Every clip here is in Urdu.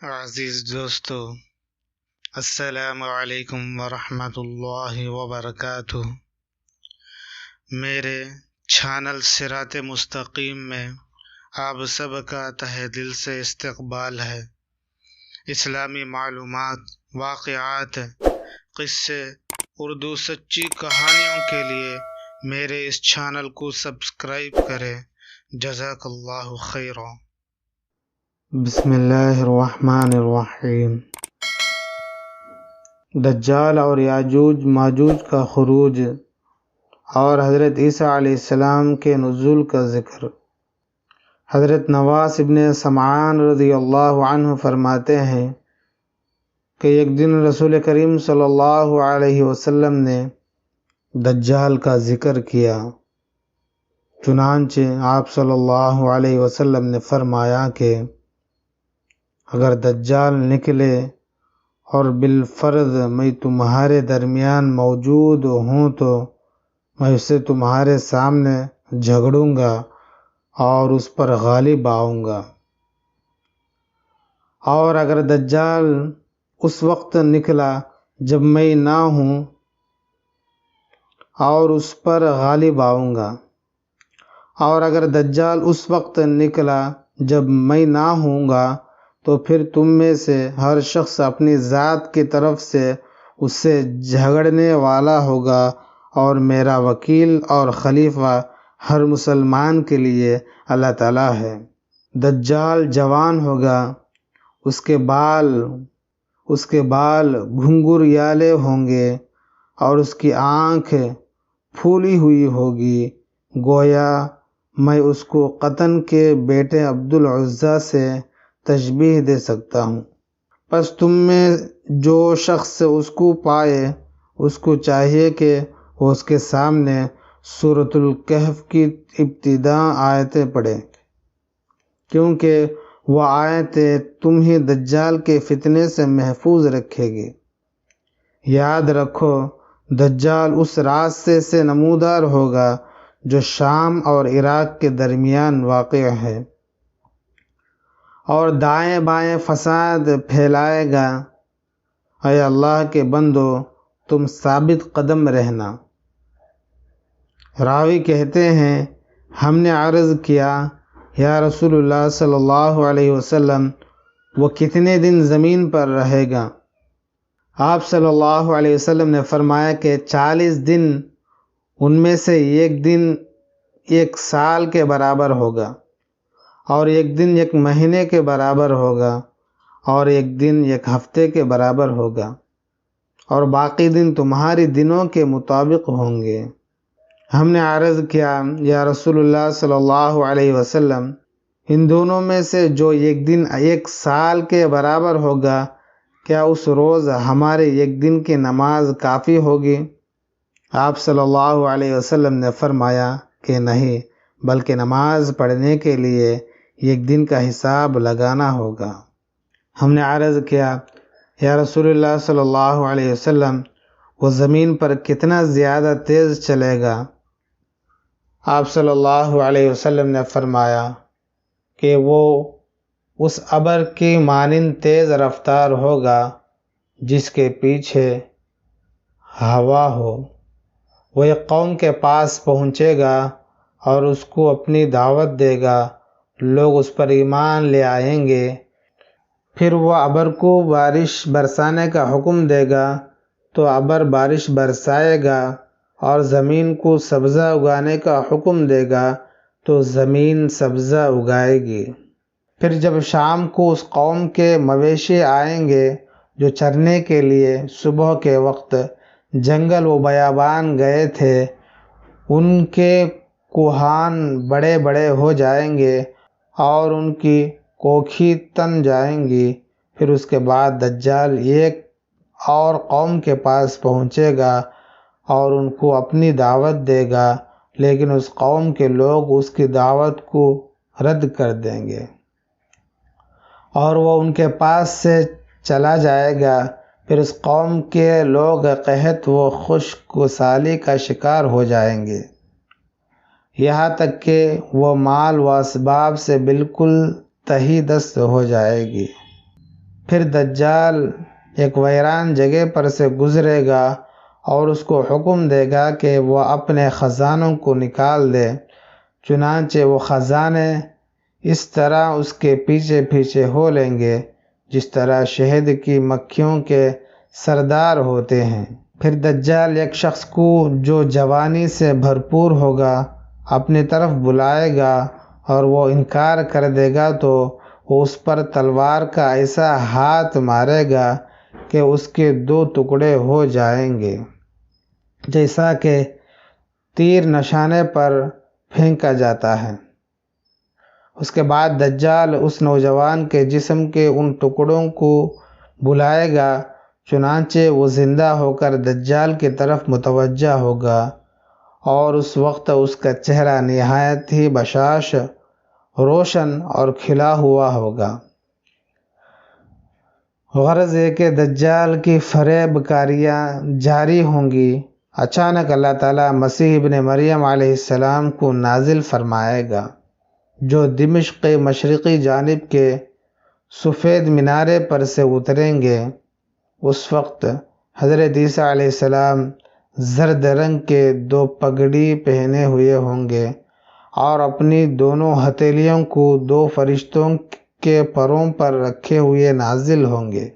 عزیز دوستو، السلام علیکم ورحمۃ اللہ وبرکاتہ۔ میرے چینل صراط مستقیم میں آپ سب کا تہہ دل سے استقبال ہے۔ اسلامی معلومات، واقعات، قصے، اردو سچی کہانیوں کے لیے میرے اس چینل کو سبسکرائب کریں۔ جزاک اللہ خیرا۔ بسم اللہ الرحمن الرحیم۔ دجال اور یاجوج ماجوج کا خروج اور حضرت عیسیٰ علیہ السلام کے نزول کا ذکر۔ حضرت نواس ابن سمعان رضی اللہ عنہ فرماتے ہیں کہ ایک دن رسول کریم صلی اللہ علیہ وسلم نے دجال کا ذکر کیا، چنانچہ آپ صلی اللہ علیہ وسلم نے فرمایا کہ اگر دجال نکلے اور بالفرض میں تمہارے درمیان موجود ہوں تو میں اسے تمہارے سامنے جھگڑوں گا اور اس پر غالب آؤں گا، اور اگر دجال اس وقت نکلا جب میں نہ ہوں اور اس پر غالب آؤں گا، اور اگر دجال اس وقت نکلا جب میں نہ ہوں گا تو پھر تم میں سے ہر شخص اپنی ذات کی طرف سے اس سے جھگڑنے والا ہوگا، اور میرا وکیل اور خلیفہ ہر مسلمان کے لیے اللہ تعالیٰ ہے۔ دجال جوان ہوگا، اس کے بال گھنگریالے ہوں گے اور اس کی آنکھ پھولی ہوئی ہوگی، گویا میں اس کو قطن کے بیٹے عبدالعزیٰ سے تشبیہ دے سکتا ہوں۔ پس تم میں جو شخص اس کو پائے اس کو چاہیے کہ وہ اس کے سامنے سورۃ الکہف کی ابتداء آیتیں پڑھے، کیونکہ وہ آیتیں تمہیں دجال کے فتنے سے محفوظ رکھے گی۔ یاد رکھو، دجال اس راستے سے نمودار ہوگا جو شام اور عراق کے درمیان واقع ہے، اور دائیں بائیں فساد پھیلائے گا۔ اے اللہ کے بندو، تم ثابت قدم رہنا۔ راوی کہتے ہیں، ہم نے عرض کیا، یا رسول اللہ صلی اللہ علیہ وسلم، وہ کتنے دن زمین پر رہے گا؟ آپ صلی اللہ علیہ وسلم نے فرمایا کہ 40 دن، ان میں سے ایک دن 1 سال کے برابر ہوگا، اور ایک دن 1 مہینے کے برابر ہوگا، اور ایک دن 1 ہفتے کے برابر ہوگا، اور باقی دن تمہاری دنوں کے مطابق ہوں گے۔ ہم نے عرض کیا، یا رسول اللہ صلی اللہ علیہ وسلم، ان دونوں میں سے جو ایک دن 1 سال کے برابر ہوگا، کیا اس روز ہمارے ایک دن کی نماز کافی ہوگی؟ آپ صلی اللہ علیہ وسلم نے فرمایا کہ نہیں، بلکہ نماز پڑھنے کے لیے 1 دن کا حساب لگانا ہوگا۔ ہم نے عرض کیا، یا رسول اللہ صلی اللہ علیہ وسلم، وہ زمین پر کتنا زیادہ تیز چلے گا؟ آپ صلی اللہ علیہ وسلم نے فرمایا کہ وہ اس ابر کی مانند تیز رفتار ہوگا جس کے پیچھے ہوا ہو۔ وہ ایک قوم کے پاس پہنچے گا اور اس کو اپنی دعوت دے گا، لوگ اس پر ایمان لے آئیں گے، پھر وہ ابر کو بارش برسانے کا حکم دے گا تو ابر بارش برسائے گا، اور زمین کو سبزہ اگانے کا حکم دے گا تو زمین سبزہ اگائے گی۔ پھر جب شام کو اس قوم کے مویشی آئیں گے جو چرنے کے لیے صبح کے وقت جنگل و بیابان گئے تھے، ان کے کوہان بڑے بڑے ہو جائیں گے اور ان کی کوکھی تن جائیں گی۔ پھر اس کے بعد دجال ایک اور قوم کے پاس پہنچے گا اور ان کو اپنی دعوت دے گا، لیکن اس قوم کے لوگ اس کی دعوت کو رد کر دیں گے، اور وہ ان کے پاس سے چلا جائے گا۔ پھر اس قوم کے لوگ قحط و خشک سالی کا شکار ہو جائیں گے، یہاں تک کہ وہ مال و اسباب سے بالکل تہی دست ہو جائے گی۔ پھر دجال ایک ویران جگہ پر سے گزرے گا اور اس کو حکم دے گا کہ وہ اپنے خزانوں کو نکال دے، چنانچہ وہ خزانے اس طرح اس کے پیچھے پیچھے ہو لیں گے جس طرح شہد کی مکھیوں کے سردار ہوتے ہیں۔ پھر دجال ایک شخص کو جو جوانی سے بھرپور ہوگا اپنی طرف بلائے گا اور وہ انکار کر دے گا تو وہ اس پر تلوار کا ایسا ہاتھ مارے گا کہ اس کے 2 ٹکڑے ہو جائیں گے، جیسا کہ تیر نشانے پر پھینکا جاتا ہے۔ اس کے بعد دجال اس نوجوان کے جسم کے ان ٹکڑوں کو بلائے گا، چنانچہ وہ زندہ ہو کر دجال کی طرف متوجہ ہوگا اور اس وقت اس کا چہرہ نہایت ہی بشاش، روشن اور کھلا ہوا ہوگا۔ غرض یہ کہ دجال کی فریب کاریاں جاری ہوں گی۔ اچانک اللہ تعالیٰ مسیح ابن مریم علیہ السلام کو نازل فرمائے گا، جو دمشق کے مشرقی جانب کے سفید مینارے پر سے اتریں گے۔ اس وقت حضرت عیسیٰ علیہ السلام زرد رنگ کے 2 پگڑی پہنے ہوئے ہوں گے اور اپنی دونوں ہتھیلیوں کو 2 فرشتوں کے پروں پر رکھے ہوئے نازل ہوں گے۔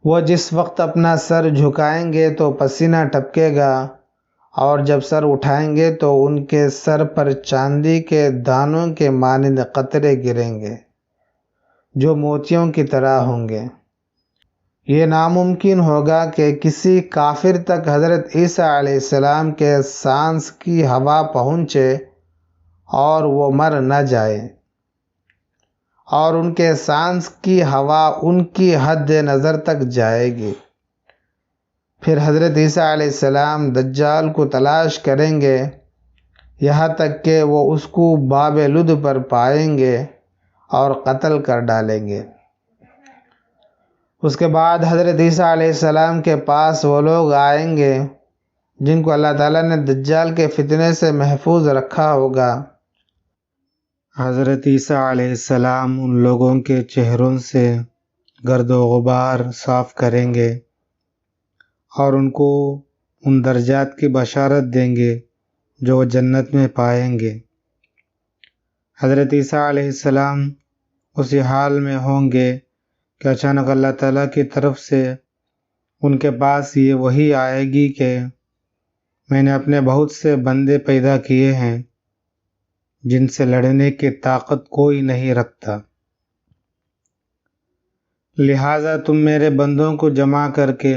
وہ جس وقت اپنا سر جھکائیں گے تو پسینہ ٹپکے گا، اور جب سر اٹھائیں گے تو ان کے سر پر چاندی کے دانوں کے مانند قطرے گریں گے جو موتیوں کی طرح ہوں گے۔ یہ ناممکن ہوگا کہ کسی کافر تک حضرت عیسیٰ علیہ السلام کے سانس کی ہوا پہنچے اور وہ مر نہ جائے، اور ان کے سانس کی ہوا ان کی حد نظر تک جائے گی۔ پھر حضرت عیسیٰ علیہ السلام دجال کو تلاش کریں گے یہاں تک کہ وہ اس کو باب لد پر پائیں گے اور قتل کر ڈالیں گے۔ اس کے بعد حضرت عیسیٰ علیہ السلام کے پاس وہ لوگ آئیں گے جن کو اللہ تعالیٰ نے دجال کے فتنے سے محفوظ رکھا ہوگا۔ حضرت عیسیٰ علیہ السلام ان لوگوں کے چہروں سے گرد و غبار صاف کریں گے اور ان کو ان درجات کی بشارت دیں گے جو وہ جنت میں پائیں گے۔ حضرت عیسیٰ علیہ السلام اسی حال میں ہوں گے کہ اچانک اللہ تعالیٰ کی طرف سے ان کے پاس یہ وحی آئے گی کہ میں نے اپنے بہت سے بندے پیدا کیے ہیں جن سے لڑنے کی طاقت کوئی نہیں رکھتا، لہٰذا تم میرے بندوں کو جمع کر کے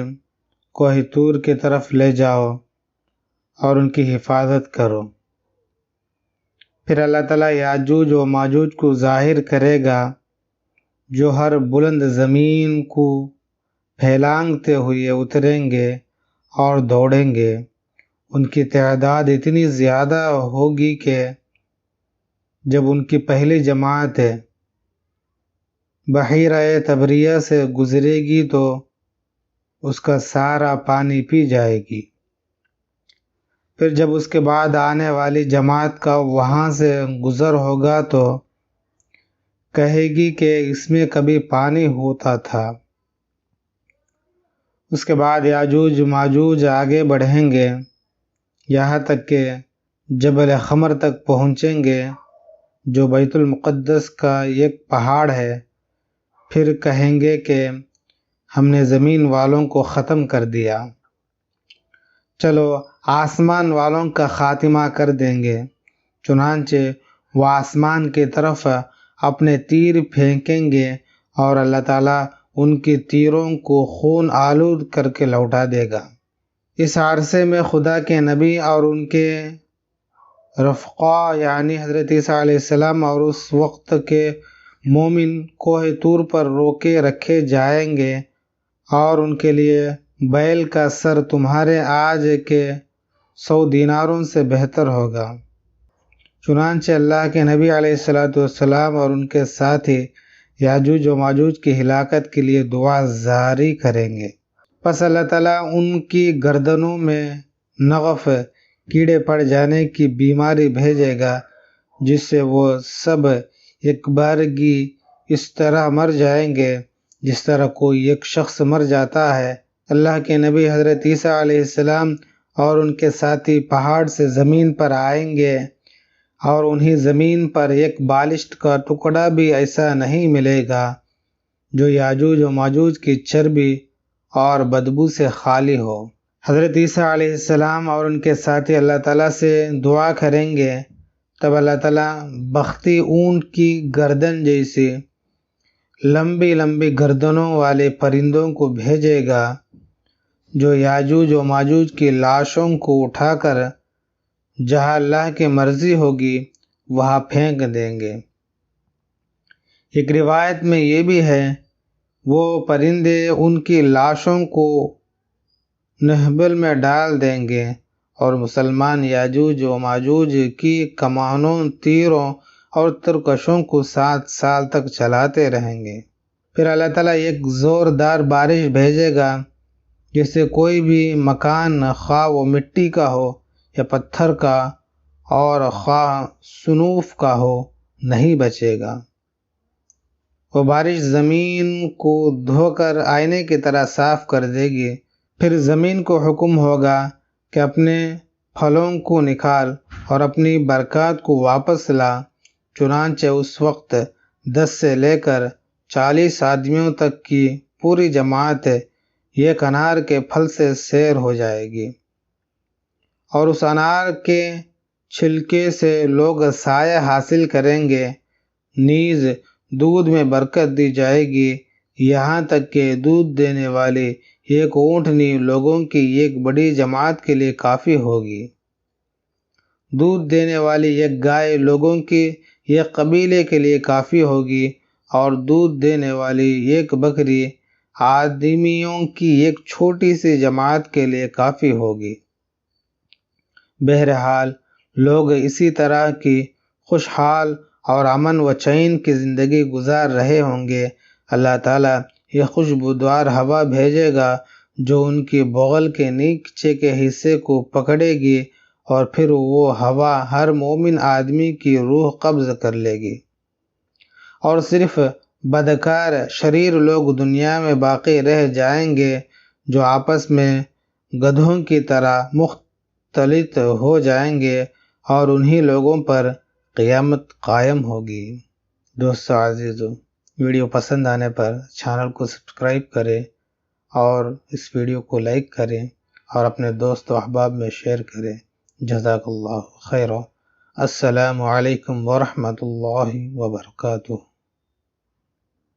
کوہ طور کی طرف لے جاؤ اور ان کی حفاظت کرو۔ پھر اللہ تعالیٰ یاجوج و ماجوج کو ظاہر کرے گا جو ہر بلند زمین کو پھیلانگتے ہوئے اتریں گے اور دوڑیں گے۔ ان کی تعداد اتنی زیادہ ہوگی کہ جب ان کی پہلی جماعت بحیرہ تبریہ سے گزرے گی تو اس کا سارا پانی پی جائے گی۔ پھر جب اس کے بعد آنے والی جماعت کا وہاں سے گزر ہوگا تو کہے گی کہ اس میں کبھی پانی ہوتا تھا۔ اس کے بعد یاجوج ماجوج آگے بڑھیں گے یہاں تک کہ جبل خمر تک پہنچیں گے جو بیت المقدس کا ایک پہاڑ ہے۔ پھر کہیں گے کہ ہم نے زمین والوں کو ختم کر دیا، چلو آسمان والوں کا خاتمہ کر دیں گے۔ چنانچہ وہ آسمان کی طرف اپنے تیر پھینکیں گے اور اللہ تعالیٰ ان کی تیروں کو خون آلود کر کے لوٹا دے گا۔ اس عرصے میں خدا کے نبی اور ان کے رفقا یعنی حضرت عیسیٰ علیہ السلام اور اس وقت کے مومن کوہ طور پر روکے رکھے جائیں گے اور ان کے لیے بیل کا سر تمہارے آج کے 100 دیناروں سے بہتر ہوگا۔ چنانچہ اللہ کے نبی علیہ السلام اور ان کے ساتھی یاجوج و ماجوج کی ہلاکت کے لیے دعا جاری کریں گے۔ پس اللہ تعالیٰ ان کی گردنوں میں نغف کیڑے پڑ جانے کی بیماری بھیجے گا جس سے وہ سب ایک بارگی اس طرح مر جائیں گے جس طرح کوئی ایک شخص مر جاتا ہے۔ اللہ کے نبی حضرت عیسیٰ علیہ السلام اور ان کے ساتھی پہاڑ سے زمین پر آئیں گے، اور انہیں زمین پر ایک بالشت کا ٹکڑا بھی ایسا نہیں ملے گا جو یاجوج و ماجوج کی چربی اور بدبو سے خالی ہو۔ حضرت عیسیٰ علیہ السلام اور ان کے ساتھی اللہ تعالیٰ سے دعا کریں گے، تب اللہ تعالیٰ بختی اونٹ کی گردن جیسی لمبی لمبی گردنوں والے پرندوں کو بھیجے گا جو یاجوج و ماجوج کی لاشوں کو اٹھا کر جہاں اللہ کی مرضی ہوگی وہاں پھینک دیں گے۔ ایک روایت میں یہ بھی ہے وہ پرندے ان کی لاشوں کو نہبل میں ڈال دیں گے اور مسلمان یاجوج و ماجوج کی کمانوں، تیروں اور ترکشوں کو 7 سال تک چلاتے رہیں گے۔ پھر اللہ تعالیٰ ایک زوردار بارش بھیجے گا جس سے کوئی بھی مکان، خواہ وہ مٹی کا ہو یا پتھر کا اور خواہ سنوف کا ہو، نہیں بچے گا۔ وہ بارش زمین کو دھو کر آئینے کی طرح صاف کر دے گی۔ پھر زمین کو حکم ہوگا کہ اپنے پھلوں کو نکال اور اپنی برکات کو واپس لا۔ چنانچہ اس وقت 10 سے لے کر 40 آدمیوں تک کی پوری جماعت ایک انار کے پھل سے سیر ہو جائے گی، اور اس انار کے چھلکے سے لوگ سایہ حاصل کریں گے، نیز دودھ میں برکت دی جائے گی، یہاں تک کہ دودھ دینے والی ایک اونٹنی لوگوں کی ایک بڑی جماعت کے لیے کافی ہوگی۔ دودھ دینے والی ایک گائے لوگوں کی ایک قبیلے کے لیے کافی ہوگی، اور دودھ دینے والی ایک بکری آدمیوں کی ایک چھوٹی سی جماعت کے لیے کافی ہوگی۔ بہرحال لوگ اسی طرح کی خوشحال اور امن و چین کی زندگی گزار رہے ہوں گے۔ اللہ تعالیٰ یہ خوشبودار ہوا بھیجے گا جو ان کی بغل کے نیچے کے حصے کو پکڑے گی، اور پھر وہ ہوا ہر مومن آدمی کی روح قبض کر لے گی، اور صرف بدکار شریر لوگ دنیا میں باقی رہ جائیں گے جو آپس میں گدھوں کی طرح مختلط ہو جائیں گے، اور انہی لوگوں پر قیامت قائم ہوگی۔ دوستو عزیزو، ویڈیو پسند آنے پر چینل کو سبسکرائب کریں اور اس ویڈیو کو لائک کریں اور اپنے دوست و احباب میں شیئر کریں۔ جزاک اللہ خیر۔ السلام علیکم ورحمۃ اللہ وبرکاتہ۔